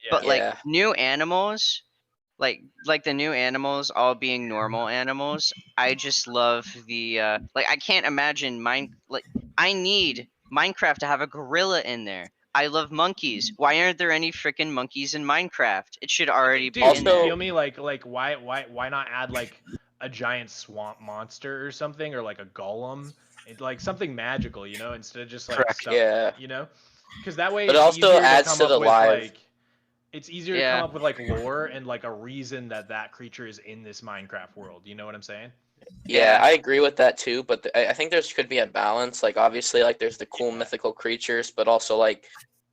But like Yeah. new animals, like the new animals all being normal animals. I just love the like I can't imagine I need Minecraft to have a gorilla in there. I love monkeys. Why aren't there any freaking monkeys in Minecraft? It should already be Dude, in you there. feel me? Like why not add like a giant swamp monster or something, or like a golem, like something magical, instead of just like Correct. stuff, Yeah. Because that way But it it's also easier to adds come to up the with live. like it's easier to come up with like lore and like a reason that that creature is in this Minecraft world. You know what I'm saying? Yeah, Yeah. I agree with that too, but I think there's could be a balance. Like obviously, like there's the cool Yeah. mythical creatures, but also like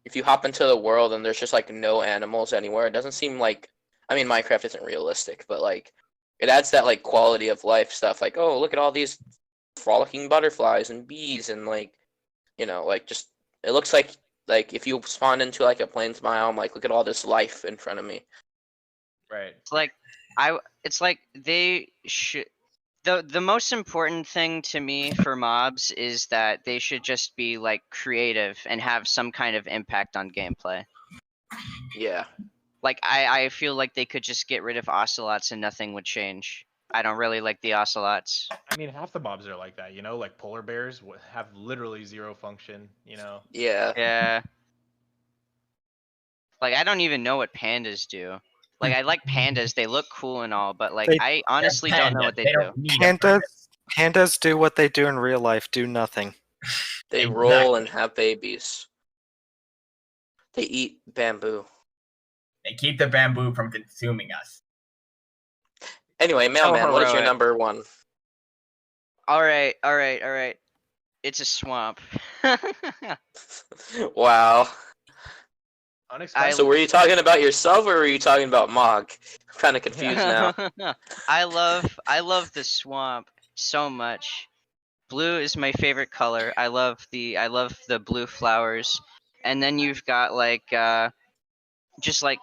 if you hop into the world and there's just like no animals anywhere, it doesn't seem like. I mean, Minecraft isn't realistic, but like it adds that like quality of life stuff. Like, oh, look at all these frolicking butterflies and bees, and like like just it looks like if you spawn into like a plains biome, like look at all this life in front of me. Right. It's like it's like they should the most important thing to me for mobs is that they should just be like creative and have some kind of impact on gameplay. Yeah. Like I feel like they could just get rid of ocelots and nothing would change. I don't really like the ocelots. I mean, half the mobs are like that. Like polar bears have literally zero function. Yeah. Yeah. Like I don't even know what pandas do. Like I like pandas, they look cool and all, but like They- I honestly don't know what they do. don't need a purpose. Pandas do what they do in real life, do nothing. They roll and Exactly. have babies. They eat bamboo. They keep the bamboo from consuming us. Anyway, Mailman, what is your heroic. number one? Alright. It's a swamp. Wow. Unexpected. So were you talking about yourself or were you talking about Mog? I'm kind of confused now. I love the swamp so much. Blue is my favorite color. I love the blue flowers. And then you've got like just like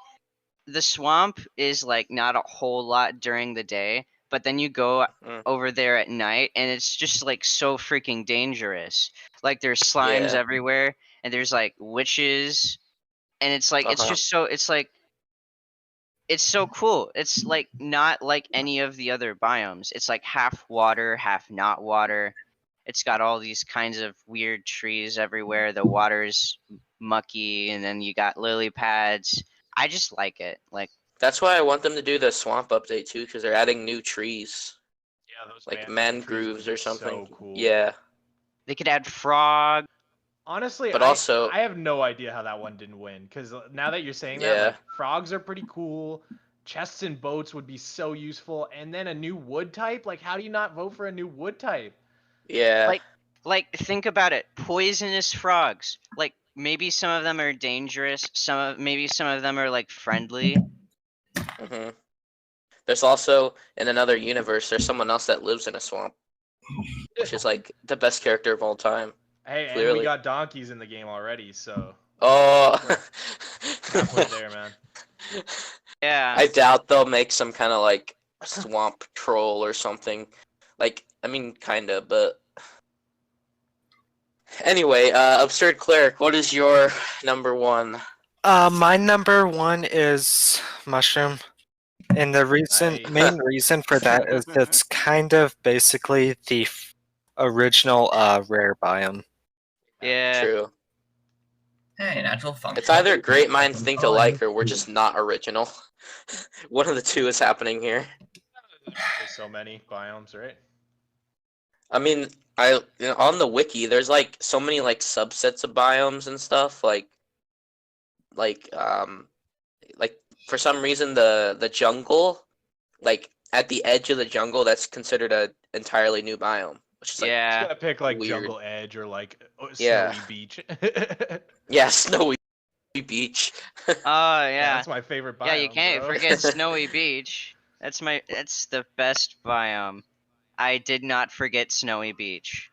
the swamp is like not a whole lot during the day, but then you go Mm. over there at night and it's just like so freaking dangerous. Like there's slimes Yeah. everywhere and there's like witches and it's like it's Uh-huh. just so it's so cool. It's like not like any of the other biomes. It's like half water, half not water. It's got all these kinds of weird trees everywhere. The water's mucky and then you got lily pads. I just like it. Like That's why I want them to do the swamp update too, because they're adding new trees. Yeah, those Like mangrove trees would mangroves be or something. So cool. Yeah. they could add frog. Honestly, But also- I have no idea how that one didn't win. Because now that you're saying that, Yeah. like frogs are pretty cool. Chests and boats would be so useful. And then a new wood type. Like, how do you not vote for a new wood type? Yeah. Like think about it. Poisonous frogs. Like maybe some of them are dangerous. Maybe some of them are like friendly. hmm There's also in another universe, there's someone else that lives in a swamp, which is like the best character of all time. Hey, and Clearly. we got donkeys in the game already, so Oh. halfway there, man. Yeah. I doubt they'll make some kind of like swamp troll or something. Like, I mean, kinda, but anyway, Absurd Cleric, what is your number one? My number one is mushroom, and the Nice. main reason for that is it's kind of basically the original rare biome. Yeah. True. Hey, natural function. It's either great minds think alike or we're just not original. One of the two is happening here. There's so many biomes, right? I mean, on the wiki, there's like so many like subsets of biomes and stuff. Like for some reason the jungle, like at the edge of the jungle, that's considered a entirely new biome, which is like You Yeah. gotta pick like Weird. Jungle Edge or like Yeah. Snowy Beach. yeah, snowy beach. Oh Yeah, yeah. that's my favorite biome. Yeah, you can't bro. forget Snowy Beach. That's the best biome. I did not forget Snowy Beach.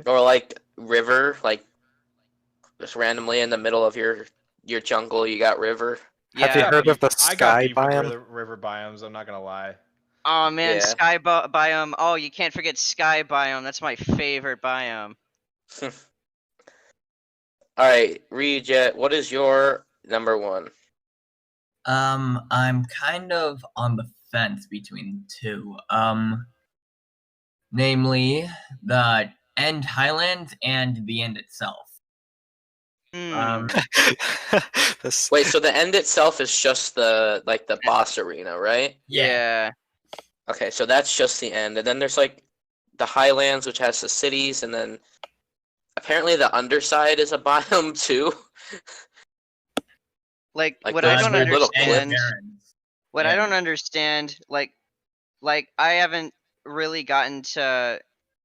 Or like river, like just randomly in the middle of your jungle, you got river. Have you Yeah. heard of the I got sky beef with biome? river biomes. I'm not gonna lie. Oh man, Yeah. Sky biome. Oh, you can't forget Sky biome. That's my favorite biome. All right, Rejet, what is your number one? I'm kind of on the fence between two. Namely the End Highlands and the End itself. Hmm. This- Wait, so the end itself is just the boss arena, right? Yeah. Okay, so that's just the end, and then there's like the Highlands, which has the cities, and then apparently the underside is a biome too. Like Like what I those don't weird little understand. Barrens. What I Yeah. don't understand, like I haven't really gotten to,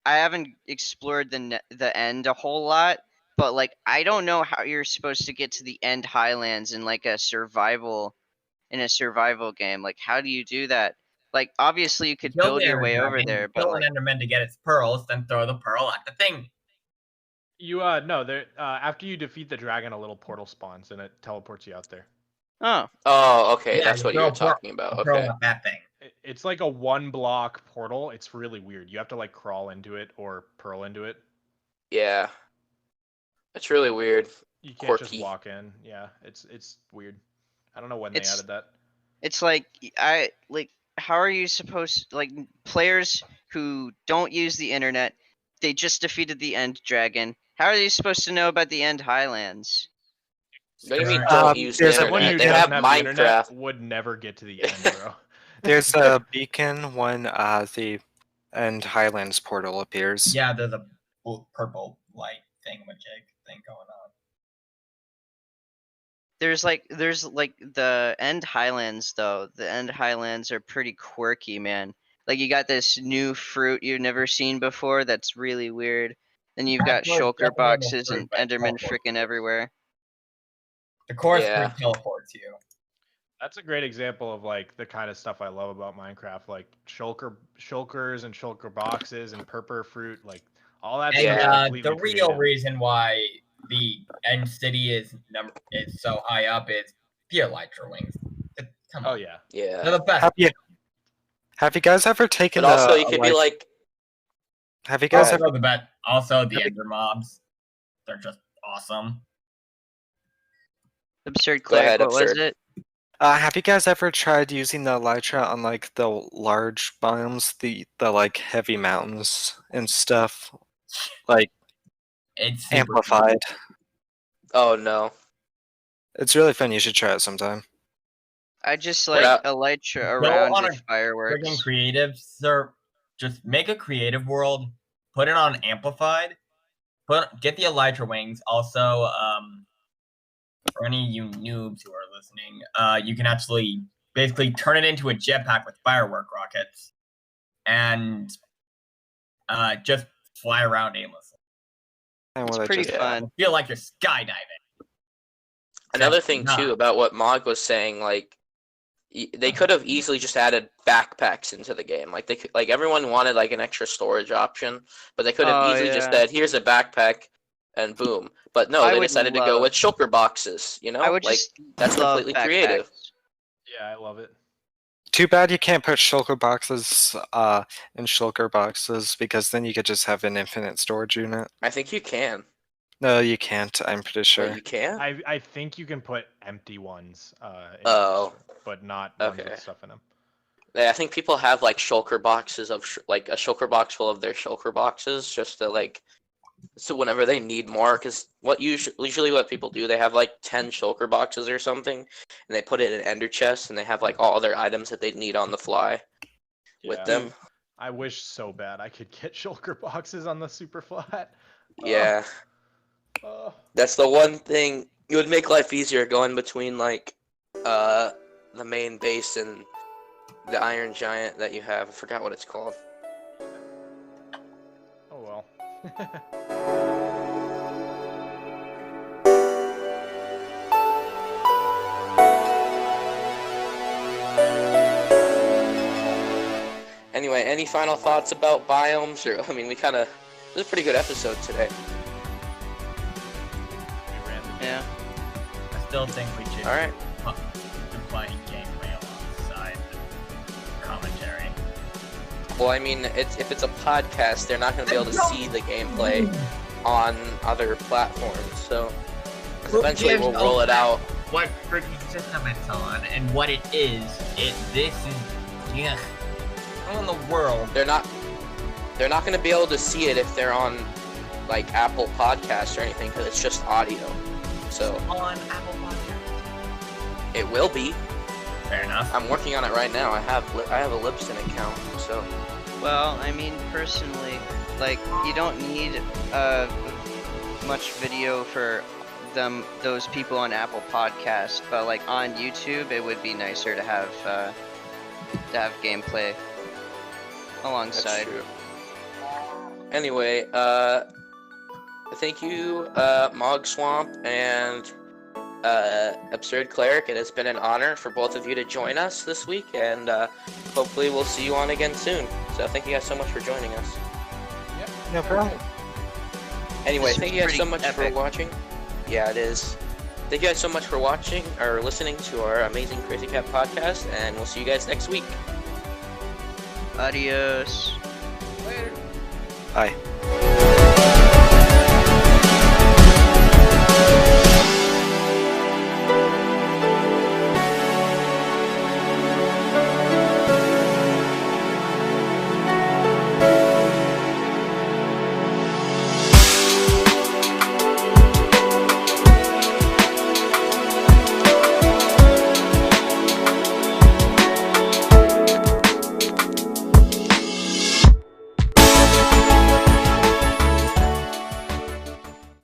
I haven't explored the end a whole lot, but like I don't know how you're supposed to get to the end highlands in like a survival game. Like how do you do that? Like obviously you could Kill build the your Ender way over Dragon, there, but kill like an Enderman to get its pearls, then throw the pearl at the thing. You no, there after you defeat the dragon, a little portal spawns and it teleports you out there. oh, Oh, okay, Yeah, that's you what throw you're a pearl- talking about. a pearl Okay. at that thing. It's like a 1 block portal. It's really weird. You have to like crawl into it or pearl into it. Yeah. It's really weird. You can't Quirky. just walk in. Yeah, it's weird. I don't know when It's- they added that. it's like how are you supposed, like players who don't use the internet, they just defeated the end dragon. How are you supposed to know about the end highlands? What do you mean Sure. don't use the there's a Someone who internet? They doesn't have have the internet Minecraft. would never get to the end, bro. There's a beacon when the End Highlands portal appears. Yeah, there's a purple light thing going on. There's like the end highlands though. The end highlands are pretty quirky, man. Like you got this new fruit you've never seen before that's really weird. Then you've got That's what shulker definitely boxes fruit, and but Enderman teleport. freaking everywhere. The chorus Yeah. fruit teleports you. That's a great example of like the kind of stuff I love about Minecraft, like shulkers and shulker boxes and purple fruit, like all that And stuff. Yeah. Completely the real creative. reason why the end city is so high up is the elytra wings. Come on. Oh yeah. They're Yeah. the best. Have you guys ever taken But also the you could be like have you guys Also ever the best. Also the ender mobs. They're just awesome. Absurd Go Cleric, ahead, what was Absurd. it? have you guys ever tried using the elytra on like the large biomes, the like heavy mountains and stuff? Like It's super amplified. oh no. It's really fun, you should try it sometime. I just What like up? elytra Go around on with a Friggin' fireworks. creative, sir. Just make a creative world, put it on amplified, get the elytra wings. Also, for any of you noobs who are listening, you can actually basically turn it into a jetpack with firework rockets, and just fly around aimlessly. And It's what I pretty just- fun. Feel like you're skydiving. Another Except thing not. too about what Mog was saying, like they could have easily just added backpacks into the game. Like they could, like everyone wanted like an extra storage option, but they could have Oh, easily just yeah. said, "Here's a backpack," and boom. But no, I they would decided to go love- with shulker boxes. You know, I would like just that's love completely creative. backpacks. Yeah, I love it. Too bad you can't put shulker boxes in shulker boxes, because then you could just have an infinite storage unit. I think you can. No, you can't, I'm pretty sure. Wait, you can? I think you can put empty ones in Oh. yours, but not ones Okay. with stuff in them. Yeah, I think people have like shulker boxes of like a shulker box full of their shulker boxes just to like so whenever they need more, because what usually what people do, they have like 10 shulker boxes or something, and they put it in ender chests, and they have like all their items that they need on the fly with Yeah. them. I wish so bad I could get shulker boxes on the super flat. Yeah, Oh. that's the one thing. It would make life easier going between like the main base and the Iron Giant that you have. I forgot what it's called. Oh well. Anyway, any final thoughts about biomes? Or I mean, it was a pretty good episode today. We ran the Yeah. I still think we should All right. play gameplay alongside the commentary. Well, I mean, if it's a podcast, they're not going to be able to see the gameplay on other platforms. So 'cause eventually we'll roll it out. What freaking system it's on and what it is. This is how in the world. They're not going to be able to see it if they're on like Apple Podcasts or anything, because it's just audio. So On Apple Podcasts. it will be. Fair enough. I'm working on it right now. I have a Libsyn account, so Well, I mean, personally, like, you don't need a much video for those people on Apple Podcast, but like on YouTube, it would be nicer to have gameplay alongside. That's true. Anyway, thank you, Mog Swamp and Absurd Cleric. It has been an honor for both of you to join us this week, and hopefully we'll see you on again soon. So thank you guys so much for joining us. Yep. No problem. Anyway, This thank was you guys so pretty much for epic. watching. Yeah, it is. Thank you guys so much for watching or listening to our amazing Crazy Cat podcast, and we'll see you guys next week. Adios. Later. Bye.